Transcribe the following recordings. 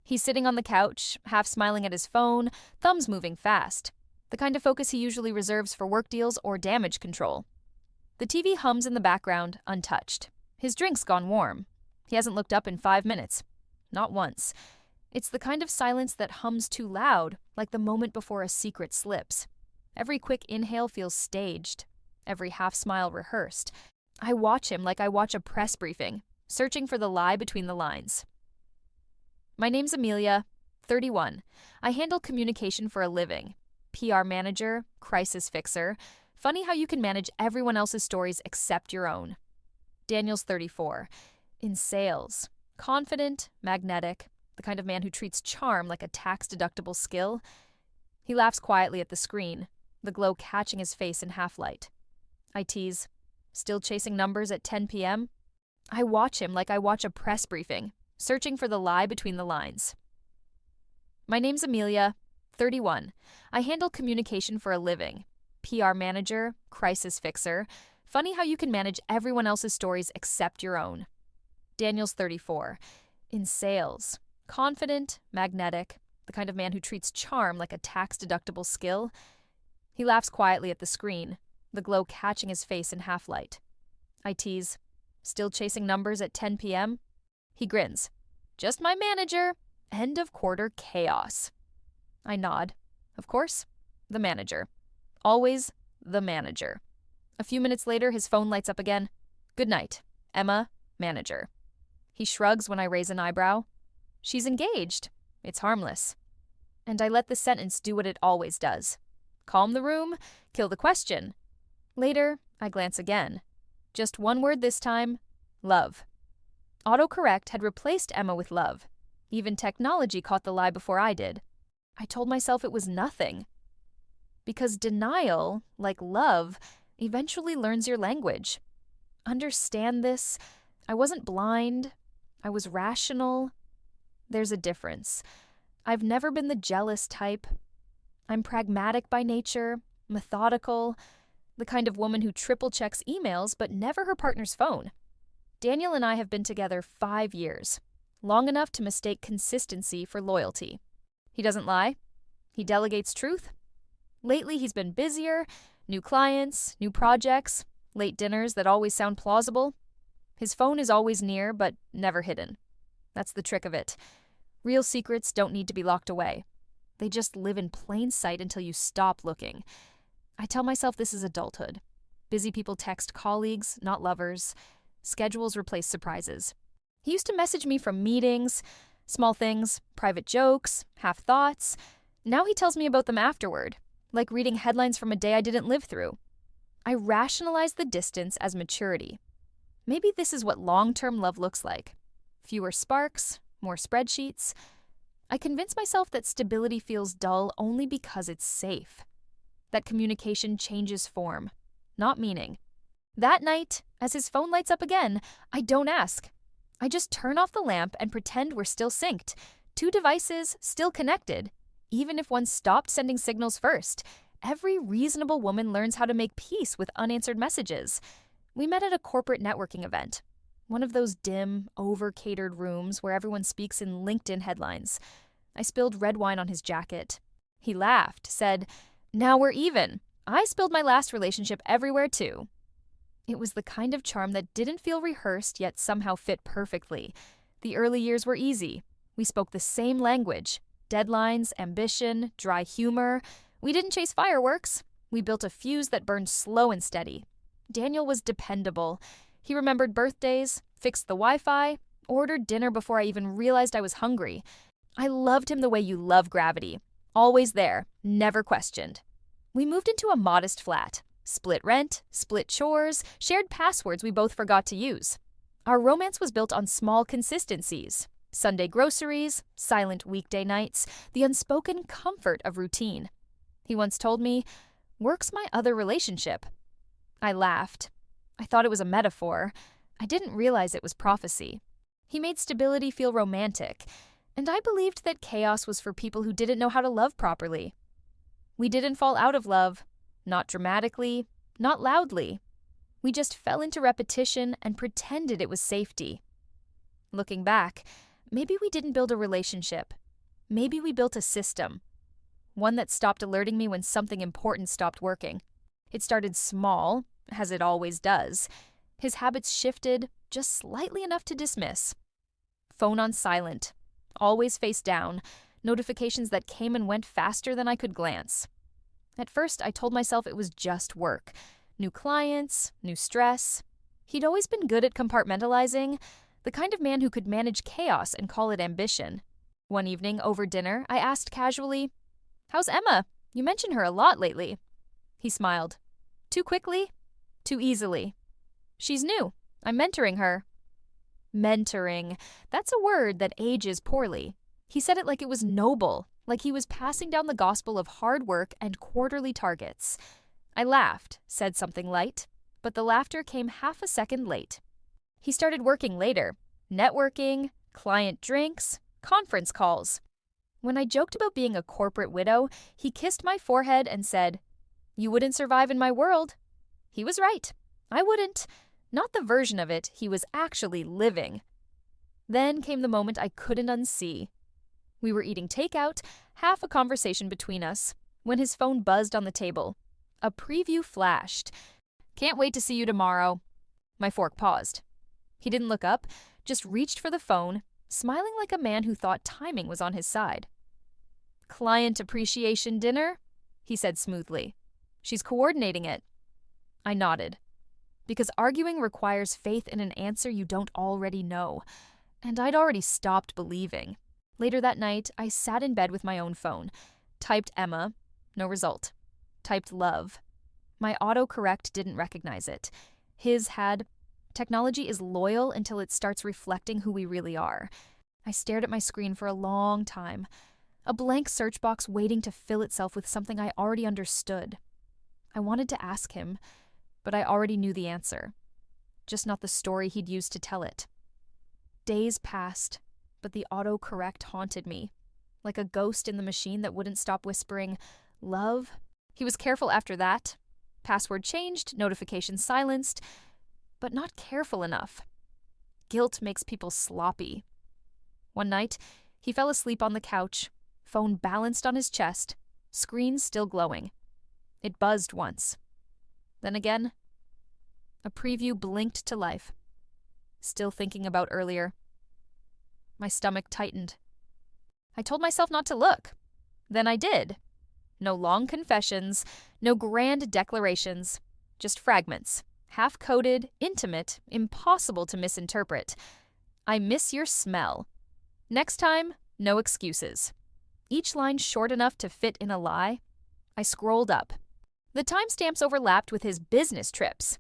He's sitting on the couch, half smiling at his phone, thumbs moving fast. The kind of focus he usually reserves for work deals or damage control. The TV hums in the background, untouched. His drink's gone warm. He hasn't looked up in 5 minutes. Not once. It's the kind of silence that hums too loud, like the moment before a secret slips. Every quick inhale feels staged. Every half-smile rehearsed. I watch him like I watch a press briefing, searching for the lie between the lines. My name's Amelia, 31. I handle communication for a living. PR manager, crisis fixer. Funny how you can manage everyone else's stories except your own. Daniel's 34. In sales. Confident, magnetic, the kind of man who treats charm like a tax-deductible skill. He laughs quietly at the screen, the glow catching his face in half-light. I tease, still chasing numbers at 10 p.m.? I watch him like I watch a press briefing, searching for the lie between the lines. My name's Amelia, 31. I handle communication for a living. PR manager, crisis fixer. Funny how you can manage everyone else's stories except your own. Daniel's 34. In sales. Confident, magnetic, the kind of man who treats charm like a tax-deductible skill. He laughs quietly at the screen, the glow catching his face in half-light. I tease, still chasing numbers at 10 p.m.? He grins. Just my manager. End of quarter chaos. I nod. Of course, the manager. Always the manager. A few minutes later, his phone lights up again. Good night, Emma, manager. He shrugs when I raise an eyebrow. She's engaged. It's harmless. And I let the sentence do what it always does. Calm the room, kill the question. Later, I glance again. Just one word this time, love. Autocorrect had replaced Emma with love. Even technology caught the lie before I did. I told myself it was nothing. Because denial, like love, eventually learns your language. Understand this? I wasn't blind. I was rational. There's a difference. I've never been the jealous type. I'm pragmatic by nature, methodical, the kind of woman who triple-checks emails but never her partner's phone. Daniel and I have been together 5 years, long enough to mistake consistency for loyalty. He doesn't lie. He delegates truth. Lately, he's been busier, new clients, new projects, late dinners that always sound plausible. His phone is always near, but never hidden. That's the trick of it. Real secrets don't need to be locked away. They just live in plain sight until you stop looking. I tell myself this is adulthood. Busy people text colleagues, not lovers. Schedules replace surprises. He used to message me from meetings, small things, private jokes, half thoughts. Now he tells me about them afterward, like reading headlines from a day I didn't live through. I rationalize the distance as maturity. Maybe this is what long-term love looks like. Fewer sparks, more spreadsheets. I convince myself that stability feels dull only because it's safe. That communication changes form, not meaning. That night, as his phone lights up again, I don't ask. I just turn off the lamp and pretend we're still synced. 2 devices still connected. Even if one stopped sending signals first, every reasonable woman learns how to make peace with unanswered messages. We met at a corporate networking event. One of those dim, over-catered rooms where everyone speaks in LinkedIn headlines. I spilled red wine on his jacket. He laughed, said, "Now we're even. I spilled my last relationship everywhere too." It was the kind of charm that didn't feel rehearsed yet somehow fit perfectly. The early years were easy. We spoke the same language. Deadlines, ambition, dry humor. We didn't chase fireworks. We built a fuse that burned slow and steady. Daniel was dependable. He remembered birthdays, fixed the Wi-Fi, ordered dinner before I even realized I was hungry. I loved him the way you love gravity. Always there, never questioned. We moved into a modest flat. Split rent, split chores, shared passwords we both forgot to use. Our romance was built on small consistencies. Sunday groceries, silent weekday nights, the unspoken comfort of routine. He once told me, "Work's my other relationship." I laughed. I thought it was a metaphor. I didn't realize it was prophecy. He made stability feel romantic, and I believed that chaos was for people who didn't know how to love properly. We didn't fall out of love. Not dramatically, not loudly. We just fell into repetition and pretended it was safety. Looking back, Maybe we didn't build a relationship. Maybe we built a system. One that stopped alerting me when something important stopped working. It started small, as it always does. His habits shifted just slightly enough to dismiss. Phone on silent, always face down, notifications that came and went faster than I could glance. At first, I told myself it was just work. New clients, new stress. He'd always been good at compartmentalizing, the kind of man who could manage chaos and call it ambition. One evening, over dinner, I asked casually, "How's Emma? You mention her a lot lately." He smiled. "Too quickly? Too easily. She's new. I'm mentoring her." Mentoring. That's a word that ages poorly. He said it like it was noble, like he was passing down the gospel of hard work and quarterly targets. I laughed, said something light, but the laughter came half a second late. He started working later. Networking, client drinks, conference calls. When I joked about being a corporate widow, he kissed my forehead and said, "You wouldn't survive in my world." He was right. I wouldn't. Not the version of it he was actually living. Then came the moment I couldn't unsee. We were eating takeout, half a conversation between us, when his phone buzzed on the table. A preview flashed. "Can't wait to see you tomorrow." My fork paused. He didn't look up, just reached for the phone, smiling like a man who thought timing was on his side. "Client appreciation dinner?" he said smoothly. "She's coordinating it." I nodded. Because arguing requires faith in an answer you don't already know. And I'd already stopped believing. Later that night, I sat in bed with my own phone. Typed Emma. No result. Typed love. My autocorrect didn't recognize it. His had. Technology is loyal until it starts reflecting who we really are. I stared at my screen for a long time. A blank search box waiting to fill itself with something I already understood. I wanted to ask him, but I already knew the answer. Just not the story he'd used to tell it. Days passed, but the autocorrect haunted me, like a ghost in the machine that wouldn't stop whispering, "Love?" He was careful after that. Password changed, notifications silenced, but not careful enough. Guilt makes people sloppy. One night, he fell asleep on the couch, phone balanced on his chest, screen still glowing. It buzzed once. Then again, a preview blinked to life. Still thinking about earlier. My stomach tightened. I told myself not to look. Then I did. No long confessions, no grand declarations, just fragments, half-coded, intimate, impossible to misinterpret. "I miss your smell. Next time, no excuses." Each line short enough to fit in a lie. I scrolled up. The timestamps overlapped with his business trips.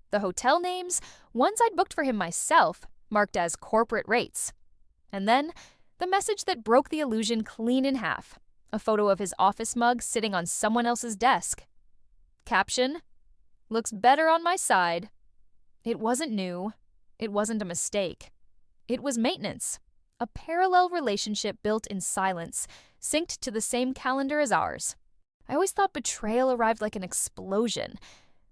The hotel names, ones I'd booked for him myself, marked as corporate rates. And then, the message that broke the illusion clean in half. A photo of his office mug sitting on someone else's desk. Caption, "Looks better on my side." It wasn't new. It wasn't a mistake. It was maintenance. A parallel relationship built in silence, synced to the same calendar as ours. I always thought betrayal arrived like an explosion.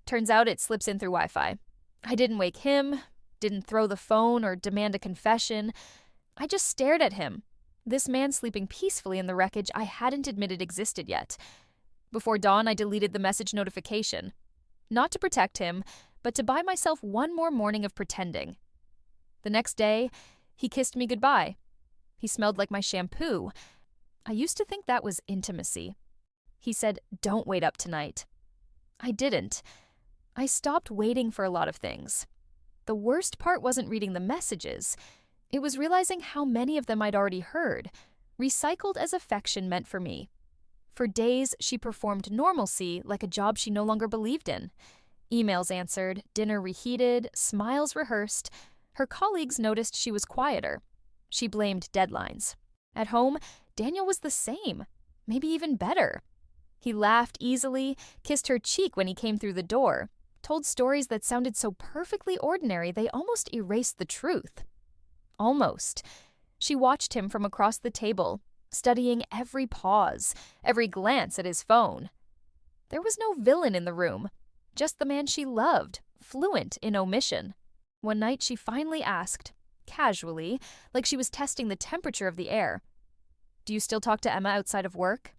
Turns out it slips in through Wi-Fi. I didn't wake him, didn't throw the phone or demand a confession. I just stared at him. This man sleeping peacefully in the wreckage I hadn't admitted existed yet. Before dawn, I deleted the message notification. Not to protect him, but to buy myself one more morning of pretending. The next day, he kissed me goodbye. He smelled like my shampoo. I used to think that was intimacy. He said, "Don't wait up tonight." I didn't. I stopped waiting for a lot of things. The worst part wasn't reading the messages. It was realizing how many of them I'd already heard, recycled as affection meant for me. For days, she performed normalcy like a job she no longer believed in. Emails answered, dinner reheated, smiles rehearsed. Her colleagues noticed she was quieter. She blamed deadlines. At home, Daniel was the same, maybe even better. He laughed easily, kissed her cheek when he came through the door, told stories that sounded so perfectly ordinary they almost erased the truth. Almost. She watched him from across the table, studying every pause, every glance at his phone. There was no villain in the room, just the man she loved, fluent in omission. One night she finally asked, casually, like she was testing the temperature of the air. "Do you still talk to Emma outside of work?"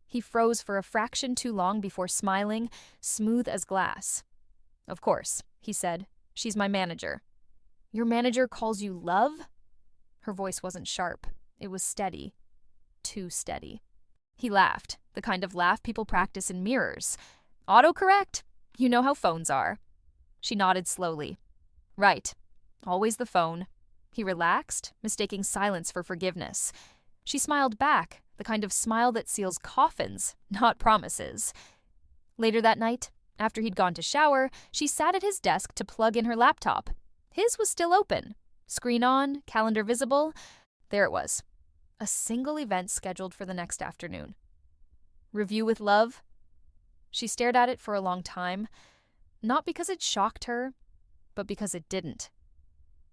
He froze for a fraction too long before smiling, smooth as glass. "Of course," he said. "She's my manager." "Your manager calls you love?" Her voice wasn't sharp. It was steady. Too steady. He laughed, the kind of laugh people practice in mirrors. "Autocorrect? You know how phones are." She nodded slowly. "Right. Always the phone." He relaxed, mistaking silence for forgiveness. She smiled back, the kind of smile that seals coffins, not promises. Later that night, after he'd gone to shower, she sat at his desk to plug in her laptop. His was still open. Screen on, calendar visible. There it was. A single event scheduled for the next afternoon. "Review with love?" She stared at it for a long time, not because it shocked her, but because it didn't.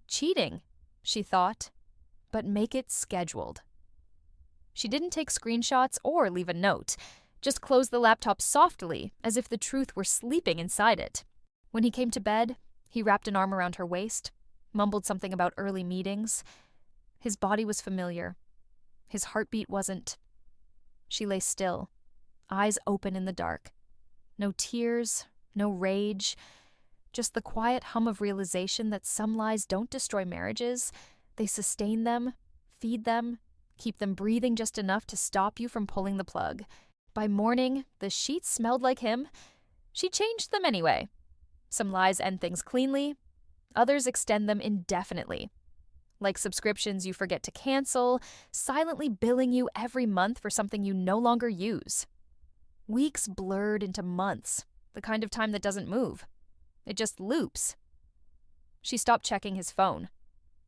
Cheating, she thought, but make it scheduled. She didn't take screenshots or leave a note, just closed the laptop softly, as if the truth were sleeping inside it. When he came to bed, he wrapped an arm around her waist, mumbled something about early meetings. His body was familiar. His heartbeat wasn't. She lay still, eyes open in the dark. No tears, no rage, just the quiet hum of realization that some lies don't destroy marriages. They sustain them, feed them, keep them breathing just enough to stop you from pulling the plug. By morning, the sheets smelled like him. She changed them anyway. Some lies end things cleanly, others extend them indefinitely. Like subscriptions you forget to cancel, silently billing you every month for something you no longer use. Weeks blurred into months, the kind of time that doesn't move. It just loops. She stopped checking his phone,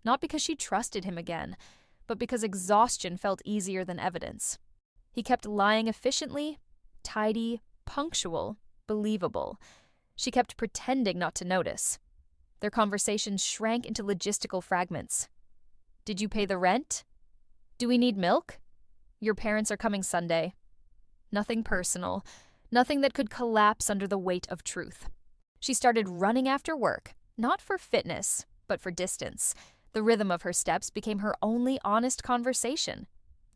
not because she trusted him again, but because exhaustion felt easier than evidence. He kept lying efficiently, tidy, punctual, believable. She kept pretending not to notice. Their conversations shrank into logistical fragments. "Did you pay the rent? Do we need milk? Your parents are coming Sunday." Nothing personal, nothing that could collapse under the weight of truth. She started running after work, not for fitness, but for distance. The rhythm of her steps became her only honest conversation.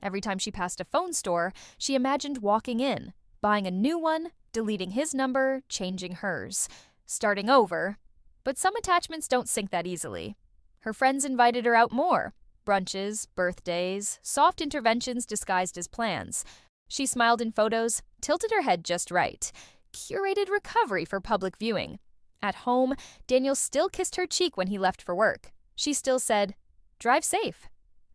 Every time she passed a phone store, she imagined walking in, buying a new one, deleting his number, changing hers, starting over. But some attachments don't sink that easily. Her friends invited her out more. Brunches, birthdays, soft interventions disguised as plans. She smiled in photos, tilted her head just right. Curated recovery for public viewing. At home, Daniel still kissed her cheek when he left for work. She still said, "Drive safe."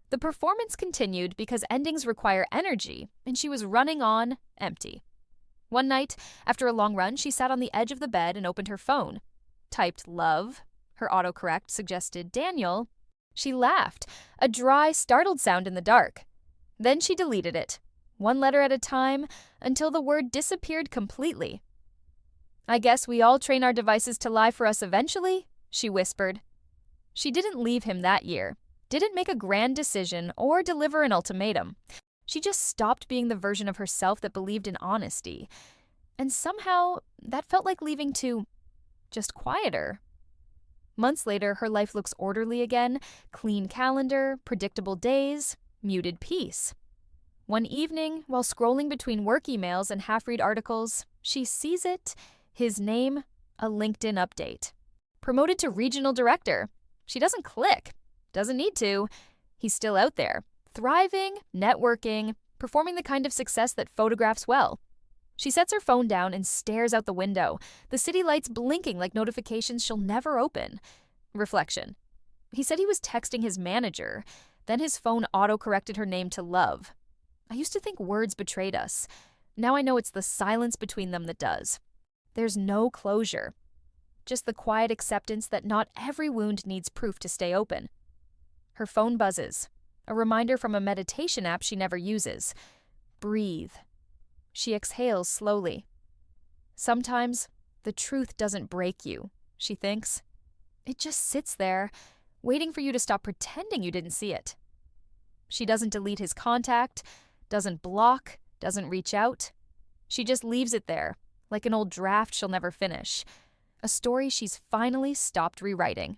The performance continued because endings require energy, and she was running on empty. One night, after a long run, she sat on the edge of the bed and opened her phone. Typed love. Her autocorrect suggested Daniel. She laughed, a dry, startled sound in the dark. Then she deleted it, one letter at a time, until the word disappeared completely. "I guess we all train our devices to lie for us eventually," she whispered. She didn't leave him that year, didn't make a grand decision or deliver an ultimatum. She just stopped being the version of herself that believed in honesty. And somehow, that felt like leaving to just quieter. Months later, her life looks orderly again, clean calendar, predictable days, muted peace. One evening, while scrolling between work emails and half-read articles, she sees it, his name, a LinkedIn update. Promoted to regional director. She doesn't click, doesn't need to. He's still out there, thriving, networking, performing the kind of success that photographs well. She sets her phone down and stares out the window, the city lights blinking like notifications she'll never open. Reflection. He said he was texting his manager. Then his phone auto-corrected her name to Love. I used to think words betrayed us. Now I know it's the silence between them that does. There's no closure. Just the quiet acceptance that not every wound needs proof to stay open. Her phone buzzes. A reminder from a meditation app she never uses. Breathe. She exhales slowly. Sometimes the truth doesn't break you, she thinks. It just sits there, waiting for you to stop pretending you didn't see it. She doesn't delete his contact, doesn't block, doesn't reach out. She just leaves it there, like an old draft she'll never finish. A story she's finally stopped rewriting.